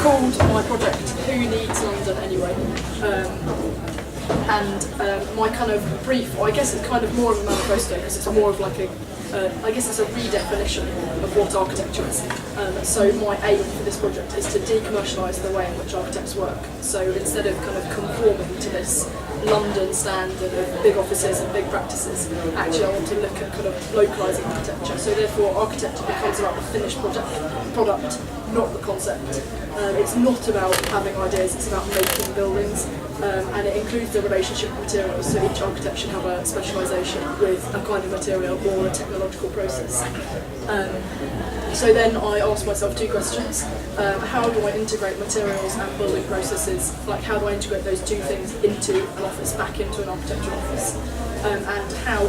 called my project Who Needs London Anyway? My kind of brief, I guess it's kind of more of a manifesto because it's more of like I guess it's a redefinition of what architecture is. So my aim for this project is to decommercialise the way in which architects work. So instead of kind of conforming to this London standard of big offices and big practices, actually I want to look at kind of localising architecture. So therefore architecture becomes about the finished product, not the concept. It's not about having ideas, it's about making buildings. And it includes the relationship of materials, so each architect should have a specialisation with a kind of material or a technological process. So then I asked myself two questions. How do I integrate materials and building processes? Like how do I integrate those two things into an office, back into an architectural office? And how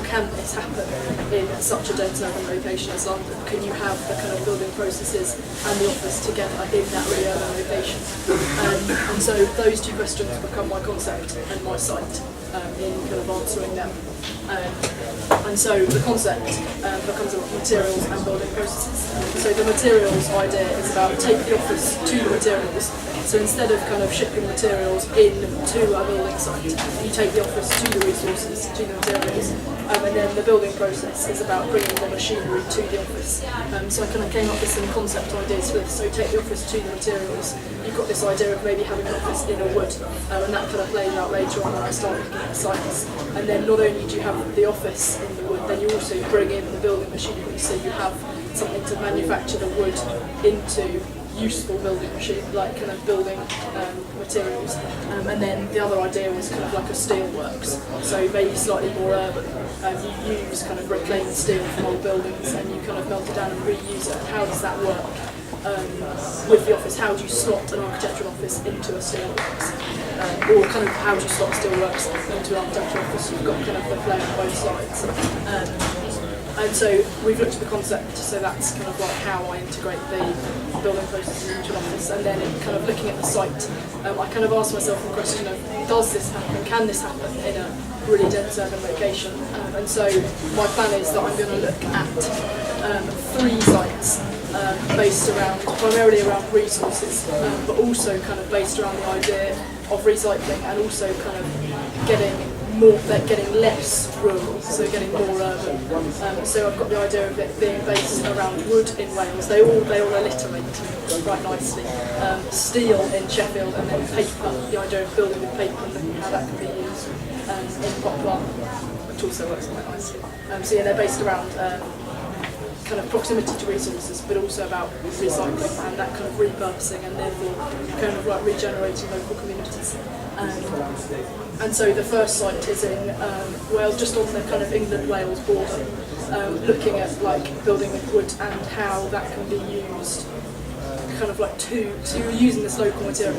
can this happen in such a dense urban location as London? Can you have the kind of building processes and the office together in that really urban location? And so those two questions become my concept and my site in kind of answering them. And so the concept becomes about materials and building processes. So the materials idea is about take the office to the materials. So instead of kind of shipping materials into a building site, you take the office to the resources, to the materials, and then the building process is about bringing the machinery to the office. So I kind of came up with some concept ideas for this. So take the office to the materials. You've got this idea of maybe having an office in a wood, and that kind of plays out later on when I start looking at sites. And then not only do you have the office in the wood, then you also bring in the building machinery, so you have something to manufacture the wood into useful building machine, like kind of building materials. And then the other idea was kind of like a steel works, so maybe slightly more urban. You use kind of reclaimed steel from old buildings and you kind of melt it down and reuse it. And how does that work with the office? How do you slot an architectural office into a steel works? Or kind of how do you slot steel works into an architectural office? You've got kind of the play on both sides. And so we've looked at the concept, so that's kind of like how I integrate the building processes into an office. And then kind of looking at the site, I kind of asked myself the question of, does this happen, can this happen in a really dense urban location? And so my plan is that I'm going to look at 3 sites based around, primarily around resources, but also kind of based around the idea of recycling and also kind of getting less rural, so getting more urban. So I've got the idea of it being based around wood in Wales. They all alliterate quite nicely. Steel in Sheffield, and then paper. The idea of building with paper and looking at how that can be used in Poplar, which also works quite nicely. So yeah, they're based around kind of proximity to resources, but also about recycling and that kind of repurposing, and therefore kind of like regenerating local communities. And so the first site is in Wales, just on the kind of England-Wales border, looking at like building with wood and how that can be used kind of like to using this local material,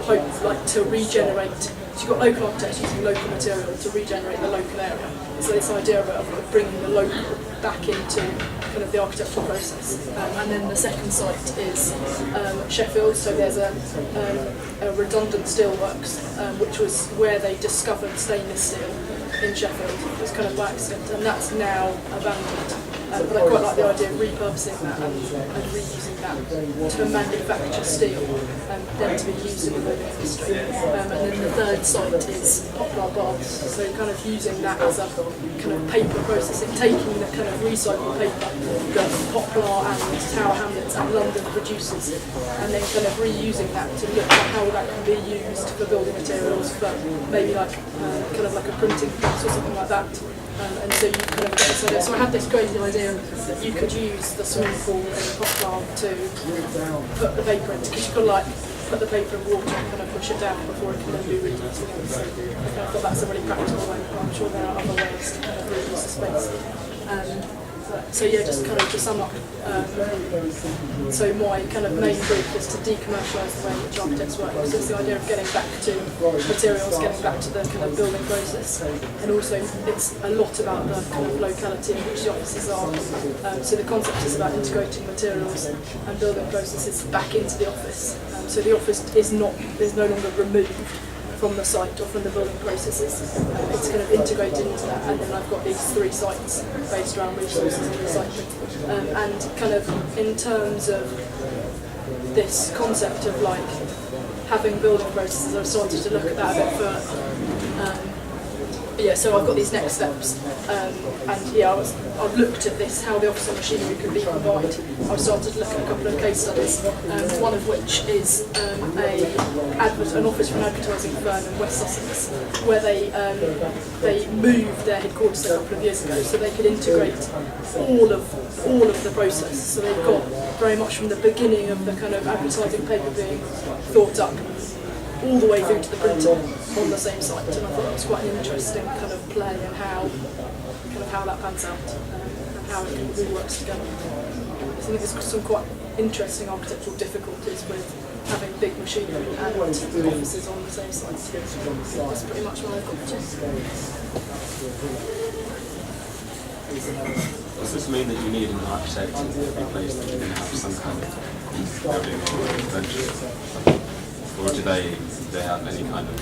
hope like to regenerate. So you've got local architects using local material to regenerate the local area. So this idea of bringing the local back into kind of the architectural process. And then the second site is Sheffield. So there's a redundant steelworks, which was where they discovered stainless steel in Sheffield. It was kind of by accident, and that's now abandoned. But I quite like the idea of repurposing that and reusing that to manufacture steel and then to be used in the building industry. And then the third site is Poplar baths, so kind of using that as a kind of paper processing, taking the kind of recycled paper that Poplar and Tower Hamlets and London produces, and then kind of reusing that to look at how that can be used for building materials, for maybe like kind of like a printing press or something like that. And so you kind of get this idea. So I had this crazy idea that you could use the swimming pool in Poplar to put the paper into, because you could like put the paper in water and kind of push it down before it can then be reused again. So I thought that's a really practical way. I'm sure there are other ways to kind of reuse the space. So yeah, just kind of to sum up, so my kind of main brief is to decommercialise the way in which architects work. So it's the idea of getting back to materials, getting back to the kind of building process, and also it's a lot about the kind of locality in which the offices are. So the concept is about integrating materials and building processes back into the office. So the office is no longer removed from the site or from the building processes. It's kind of integrated into that, and then I've got these 3 sites based around resources and recycling. And kind of in terms of this concept of like having building processes, I've started to look at that a bit further. Yeah, so I've got these next steps, and yeah, I've looked at this, how the office and machinery could be combined. I've started to look at a couple of case studies, one of which is an office for an advertising firm in West Sussex, where they moved their headquarters a couple of years ago, so they could integrate all of the process. So they've got very much from the beginning of the kind of advertising paper being thought up, all the way through to the printer on the same site, and I thought it was quite an interesting kind of play and how that pans out and how it all works together. I think there's some quite interesting architectural difficulties with having big machinery and offices on the same site. So that's pretty much what I've got to. Does this mean that you need an architect in every place that you're going to have some kind of building or intervention? Or do they have any kind of